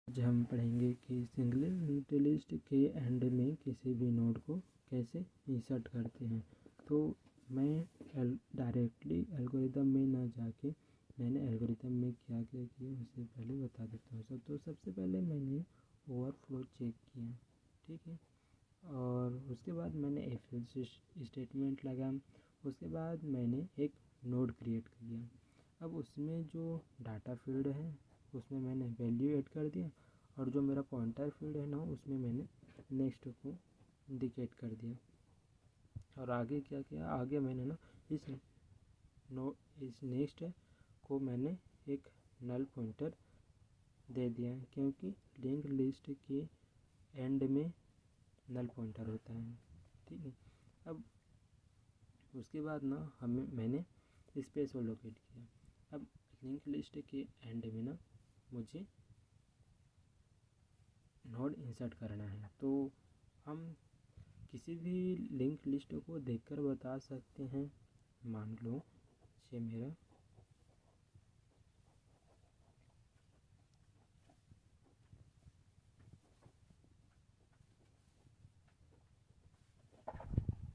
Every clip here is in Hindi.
आज हम पढ़ेंगे कि सिंगल लिस्ट के एंड में किसी भी नोड को कैसे इंसर्ट करते हैं। तो मैं डायरेक्टली एल्गोरिदम में ना जाके मैंने एल्गोरिदम में क्या क्या किया उससे पहले बता देता हूँ। तो सबसे पहले मैंने ओवरफ्लो चेक किया, ठीक है, और उसके बाद मैंने इफ स्टेटमेंट लगा। उसके बाद मैंने एक नोड क्रिएट किया। अब उसमें जो डाटा फील्ड है उसमें मैंने वैल्यू ऐड कर दिया, और जो मेरा पॉइंटर फील्ड है ना उसमें मैंने नेक्स्ट को इंडिकेट कर दिया। और आगे क्या किया, आगे मैंने ना इस नेक्स्ट को मैंने एक नल पॉइंटर दे दिया, क्योंकि लिंक लिस्ट के एंड में नल पॉइंटर होता है, ठीक है। अब उसके बाद ना मैंने स्पेस लोकेट किया। अब लिंक लिस्ट के एंड में ना मुझे नोड इंसर्ट करना है, तो हम किसी भी लिंक लिस्ट को देखकर बता सकते हैं। मान लो ये मेरा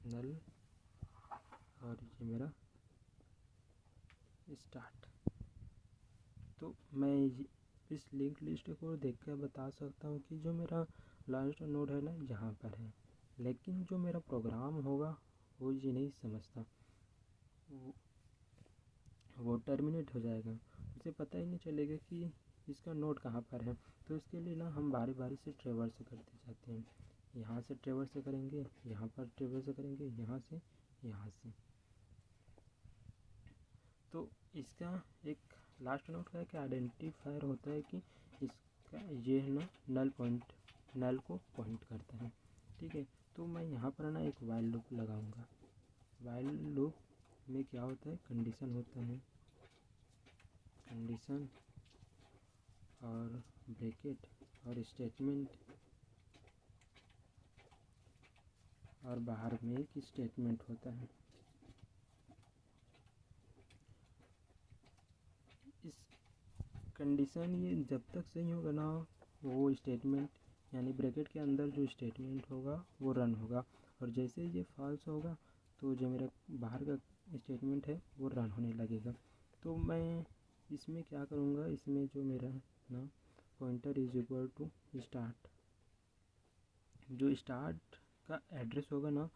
नल और ये मेरा स्टार्ट। तो मैं इस लिंक लिस्ट को देखकर बता सकता हूँ कि जो मेरा लास्ट नोड है ना यहाँ पर है, लेकिन जो मेरा प्रोग्राम होगा वो ये नहीं समझता, वो टर्मिनेट हो जाएगा, उसे पता ही नहीं चलेगा कि इसका नोड कहाँ पर है। तो इसके लिए ना हम बारी बारी से ट्रेवर्स करते जाते हैं। यहाँ से ट्रेवर्स करेंगे, यहाँ पर ट्रेवर्स करेंगे, यहाँ से यहाँ से। तो इसका एक लास्ट नोड का एक आइडेंटिफायर होता है कि इसका ये है ना नल को पॉइंट करता है, ठीक है। तो मैं यहाँ पर ना एक वाइल लूप लगाऊंगा। वाइल लूप में क्या होता है, कंडीशन होता है, कंडीशन और ब्रैकेट और स्टेटमेंट, और बाहर में एक स्टेटमेंट होता है। इस कंडीशन ये जब तक सही होगा ना वो स्टेटमेंट यानी ब्रैकेट के अंदर जो स्टेटमेंट होगा वो रन होगा, और जैसे ये फॉल्स होगा तो जो मेरा बाहर का स्टेटमेंट है वो रन होने लगेगा। तो मैं इसमें क्या करूँगा, इसमें जो मेरा ना pointer is equal to start, जो स्टार्ट का एड्रेस होगा ना,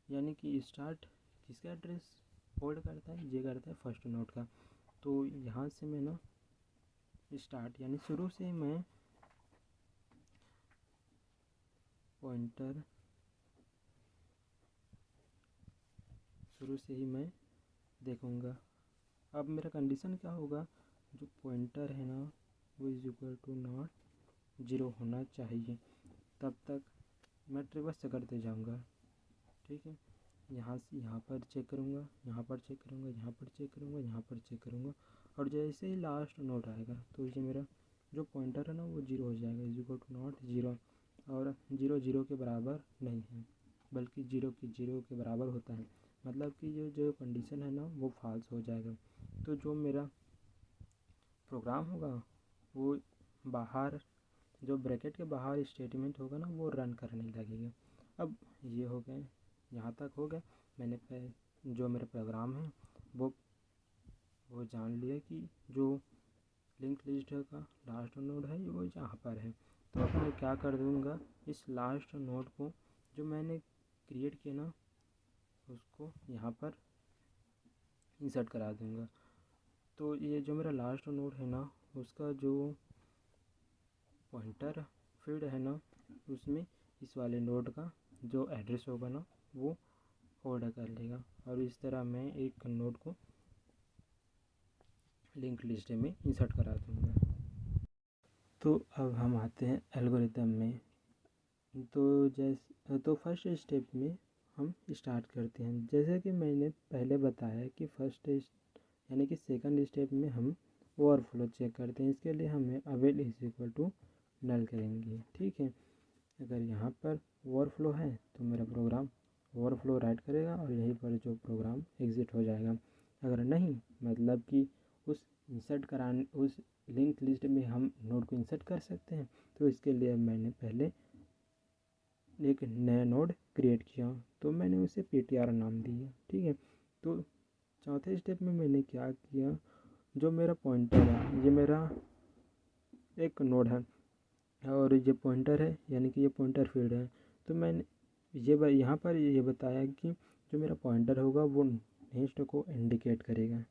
यानी कि स्टार्ट किसका एड्रेस होल्ड करता है, ये करता है फर्स्ट नोड का। तो यहाँ से मैं ना स्टार्ट यानी शुरू से मैं पॉइंटर शुरू से ही मैं देखूँगा। अब मेरा कंडीशन क्या होगा, जो पॉइंटर है ना वो इज इक्वल टू नॉट 0 होना चाहिए, तब तक मैं ट्रिवर्स करते जाऊँगा, ठीक है। यहाँ से यहाँ पर चेक करूँगा, यहाँ पर चेक करूँगा, यहाँ पर चेक करूँगा, यहाँ पर चेक करूँगा, और जैसे ही लास्ट नोड आएगा तो ये मेरा जो पॉइंटर है ना वो 0 हो जाएगा, इज इक्वल टू नॉट 0। और 0 0 के बराबर नहीं है, बल्कि 0 के बराबर होता है, मतलब कि जो कंडीशन है ना वो फॉल्स हो जाएगा। तो जो मेरा प्रोग्राम होगा वो बाहर जो ब्रैकेट के बाहर स्टेटमेंट होगा ना वो रन करने लगेगा। अब ये हो गए, यहाँ तक हो गया। मैंने जो मेरा प्रोग्राम है वो जान लिया कि जो लिंक लिस्ट का लास्ट नोड है वो यहाँ पर है। तो अब मैं क्या कर दूँगा, इस लास्ट नोड को जो मैंने क्रिएट किया ना उसको यहाँ पर इंसर्ट करा दूँगा। तो ये जो मेरा लास्ट नोड है ना उसका जो पॉइंटर फील्ड है ना उसमें इस वाले नोड का जो एड्रेस होगा ना वो होल्ड कर लेगा, और इस तरह मैं एक नोड को लिंक लिस्ट में इंसर्ट करा दूँगा। तो अब हम आते हैं एल्गोरिदम में। तो फर्स्ट स्टेप में हम स्टार्ट करते हैं। जैसे कि मैंने पहले बताया कि फर्स्ट यानी कि सेकंड स्टेप में हम ओवरफ्लो चेक करते हैं। इसके लिए हमें avail is equal to null करेंगे, ठीक है। अगर यहाँ पर ओवरफ्लो है तो मेरा प्रोग्राम ओवरफ्लो राइट करेगा और यहीं पर जो प्रोग्राम एग्ज़िट हो जाएगा। अगर नहीं, मतलब कि उस इंसर्ट कराने उस लिंक लिस्ट में हम नोड को इंसर्ट कर सकते हैं। तो इसके लिए मैंने पहले एक नया नोड क्रिएट किया, तो मैंने उसे PTR नाम दिया। ठीक है, तो चौथे स्टेप में मैंने क्या किया, जो मेरा पॉइंटर है, ये मेरा एक नोड है और ये पॉइंटर है, यानी कि ये पॉइंटर फील्ड है। तो मैंने ये यहाँ पर ये बताया कि जो मेरा पॉइंटर होगा वो नेक्स्ट को इंडिकेट करेगा।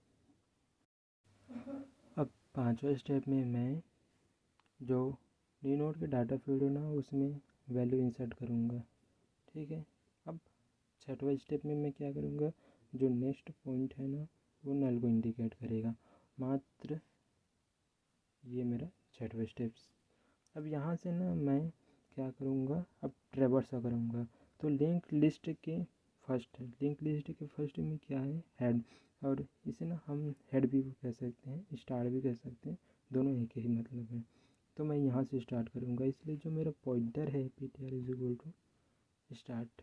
अब पांचवा स्टेप में मैं जो न्यू नोड के डाटा फील्ड है ना, उसमें वैल्यू इंसर्ट करूँगा। ठीक है, अब छठवा स्टेप में मैं क्या करूँगा, जो नेक्स्ट पॉइंट है ना वो नल को इंडिकेट करेगा। मात्र ये मेरा छठवा स्टेप्स। अब यहाँ से ना मैं क्या करूँगा, अब ट्रैवर्स करूँगा। तो लिंक लिस्ट के फर्स्ट में क्या है, हेड, और इसे ना हम हेड भी कह सकते हैं, स्टार्ट भी कह सकते हैं, दोनों एक ही मतलब है। तो मैं यहाँ से स्टार्ट करूँगा, इसलिए जो मेरा पॉइंटर है PTR is equal to start.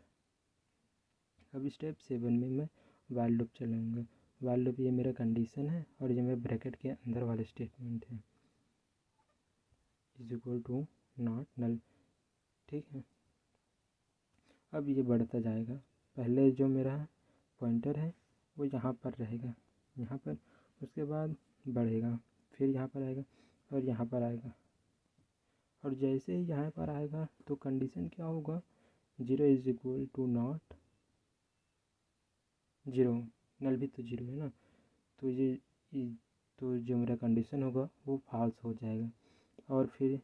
अब स्टेप 7 में मैं वाइल लूप चलाऊँगा। वाइल लूप ये मेरा कंडीशन है और ये मेरे ब्रैकेट के अंदर वाला स्टेटमेंट है, is equal to not null. ठीक है, अब ये बढ़ता जाएगा। पहले जो मेरा पॉइंटर है वो यहाँ पर रहेगा, यहाँ पर, उसके बाद बढ़ेगा, फिर यहाँ पर आएगा और यहाँ पर आएगा। और जैसे ही यहाँ पर आएगा तो कंडीशन क्या होगा, 0 इज इक्वल टू नॉट 0, नल भी तो 0 है ना। तो तो जो मेरा कंडीशन होगा वो फॉल्स हो जाएगा और फिर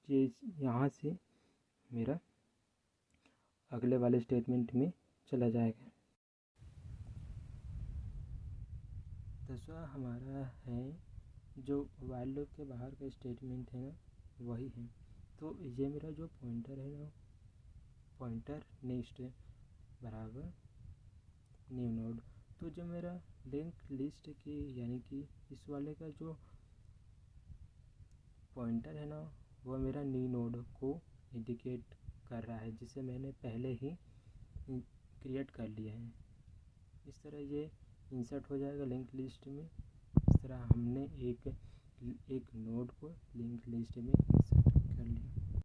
ये यहाँ से मेरा अगले वाले स्टेटमेंट में चला जाएगा। 10वां हमारा है जो वाइल लूप के बाहर का स्टेटमेंट है ना, वही है। तो ये मेरा जो पॉइंटर है ना, पॉइंटर नेक्स्ट बराबर न्यू नोड। तो जो मेरा लिंक लिस्ट की यानी कि इस वाले का जो पॉइंटर है ना, वह मेरा न्यू नोड को इंडिकेट कर रहा है, जिसे मैंने पहले ही क्रिएट कर लिया है। इस तरह ये इंसर्ट हो जाएगा लिंक लिस्ट में। इस तरह हमने एक नोड को लिंक लिस्ट में इंसर्ट कर लिया।